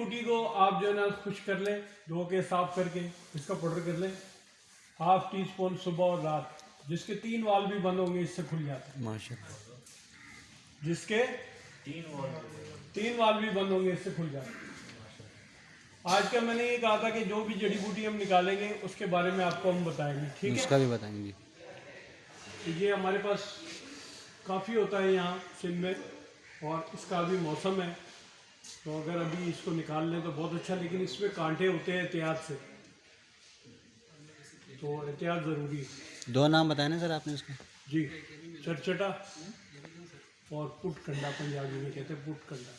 बूटी को आप जो है ना खुश कर लें, धो के साफ करके इसका पाउडर कर लें। हाफ टी स्पून सुबह और रात, जिसके 3 वाल भी बंद होंगे इससे खुल जाते हैं। माशाल्लाह। जिसके 3 वाल भी बंद होंगे इससे खुल जाते हैं। आज का मैंने ये कहा था कि जो भी जड़ी बूटी हम निकालेंगे उसके बारे में आपको हम बताएंगे, ठीक है? उसका भी बताएंगे। ये हमारे पास काफ़ी होता है यहाँ सिंध में, और इसका अभी मौसम है, तो अगर अभी इसको निकाल लें तो बहुत अच्छा, लेकिन इसमें कांटे होते हैं एहतियात से, तो एहतियात ज़रूरी है। 2 नाम बताए ना सर आपने इसका? जी, चटचटा और पुटकंडा, पंजाबी में कहते हैं पुटकंडा।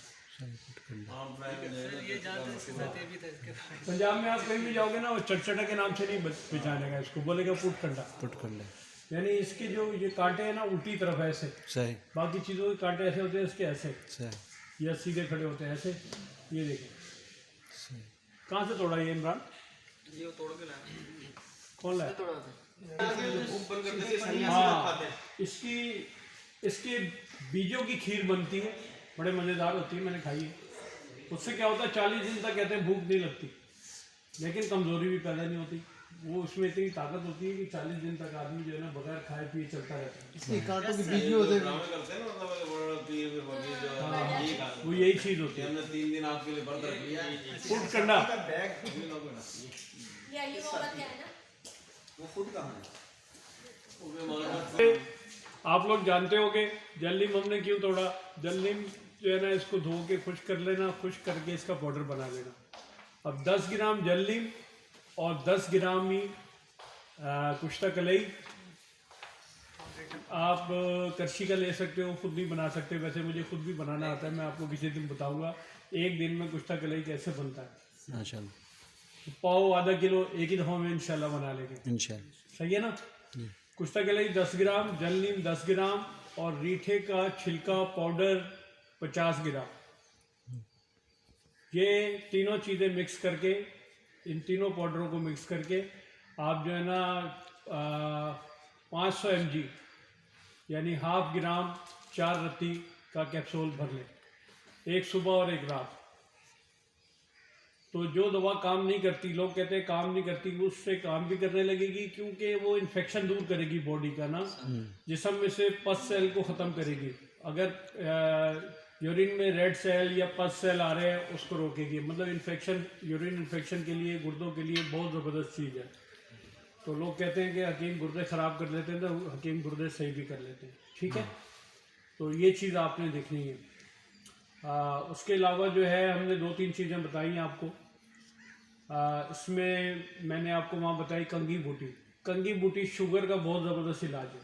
पंजाब में आप कहीं भी जाओगे ना, वो चटचटा के नाम से नहीं पहचानेगा का इसको, बोलेगा पुटकंडा। पुटकंडा यानी इसके जो ये कांटे हैं ना उल्टी तरफ ऐसे, सही। बाकी चीज़ों के कांटे ऐसे होते हैं, इसके ऐसे सही। या सीधे खड़े होते हैं ऐसे। ये देखिए सही। कहाँ से तोड़ा ये इमरान? ये तोड़ के लाया। कौन लाया? तोड़ा था। हाँ, इसकी बीजों की खीर बनती है, बड़े मज़ेदार होती है, मैंने खाई है। उससे क्या होता है, 40 दिन तक कहते हैं भूख नहीं लगती, लेकिन कमज़ोरी भी पैदा नहीं होती। वो उसमें इतनी ताकत होती है कि 40 दिन तक आदमी जो है ना बगैर खाए पिए चलता रहता है। इसके कांटों के बीज भी होते हैं। वो यही चीज़ होती है। हमने 3 दिन आपके लिए व्रत रख लिया। पुटकंडा वो खुद कहाँ है? आप लोग जानते होंगे जल नीम हमने क्यों तोड़ा। जल नीम जो है ना इसको धो के खुश कर लेना, खुश करके इसका पाउडर बना लेना। अब 10 ग्राम जल नीम और 10 ग्राम ही कुश्ता कलई, आप करछी का ले सकते हो, खुद भी बना सकते हो। वैसे मुझे खुद भी बनाना आता है, मैं आपको किसी दिन बताऊंगा एक दिन में कुश्ता कलई कैसे बनता है। माशाल्लाह। पाव आधा किलो एक ही दफ़ा में इंशाल्लाह बना लेंगे, इंशाल्लाह। सही है ना? कुश्ता कलई 10 ग्राम, जल नीम 10 ग्राम और रीठे का छिलका पाउडर 50 ग्राम। ये तीनों चीज़ें मिक्स करके, इन तीनों पाउडरों को मिक्स करके आप जो है ना 500 mg यानी हाफ ग्राम 4 रत्ती का कैप्सूल भर लें, एक सुबह और एक रात। तो जो दवा काम नहीं करती, लोग कहते हैं काम नहीं करती, वो उससे काम भी करने लगेगी, क्योंकि वो इन्फेक्शन दूर करेगी बॉडी का ना, जिस्म में से पस सेल को ख़त्म करेगी। अगर यूरिन में रेड सेल या पस सेल आ रहे हैं उसको रोकेगी। मतलब इन्फेक्शन, यूरिन इन्फेक्शन के लिए, गुर्दों के लिए बहुत ज़बरदस्त चीज़ है। तो लोग कहते हैं कि हकीम गुर्दे ख़राब कर लेते हैं, तो हकीम गुर्दे सही भी कर लेते हैं, ठीक है? तो ये चीज़ आपने देखनी है। उसके अलावा जो है हमने 2-3 चीज़ें बताई आपको। इसमें मैंने आपको वहाँ बताई कंगी बूटी। कंगी बूटी शुगर का बहुत ज़बरदस्त इलाज है।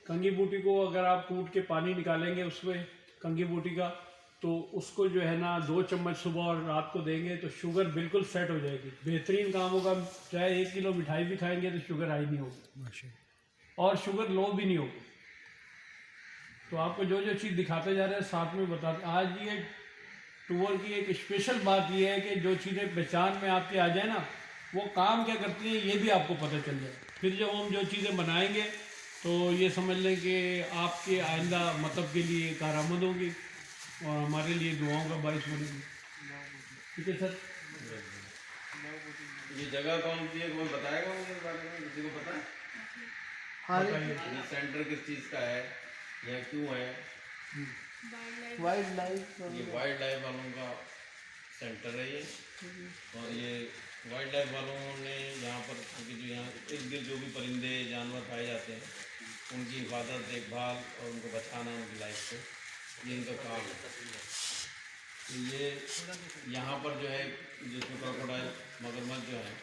कंगी बूटी को अगर आप कूट के पानी निकालेंगे उसमें कंगी बूटी का, तो उसको जो है ना 2 चम्मच सुबह और रात को देंगे तो शुगर बिल्कुल सेट हो जाएगी। बेहतरीन काम होगा। चाहे 1 किलो मिठाई भी खाएंगे तो शुगर हाई नहीं होगी और शुगर लो भी नहीं होगी। तो आपको जो जो चीज़ दिखाते जा रहे हैं साथ में बताते। आज ये टूर की एक स्पेशल बात ये है कि जो चीज़ें पहचान में आपके आ जाए ना, वो काम क्या करती है ये भी आपको पता चल जाए। फिर जब हम जो चीज़ें बनाएंगे तो ये समझ लें कि आपके आइंदा मतलब के लिए कारआमद होगी और हमारे लिए दुआओं का बाइस बनेगी। ठीक है सर? ये जगह कौन सी है, कोई बताएगा मुझे इस बारे में? किसी को पता है? ये सेंटर किस चीज़ का है या क्यों है? Wild life. ये वाइल्ड लाइफ वालों का सेंटर है ये। और ये वाइल्ड लाइफ वालों ने यहाँ पर, क्योंकि जो यहाँ इर्द गिर्द जो भी परिंदे जानवर पाए जाते हैं उनकी हिफाजत, देखभाल और उनको बचाना उनकी लाइफ से, ये इनका काम है। तो ये यहाँ पर जो है जिसमें क्रोकोडाइल, मगरमच्छ जो है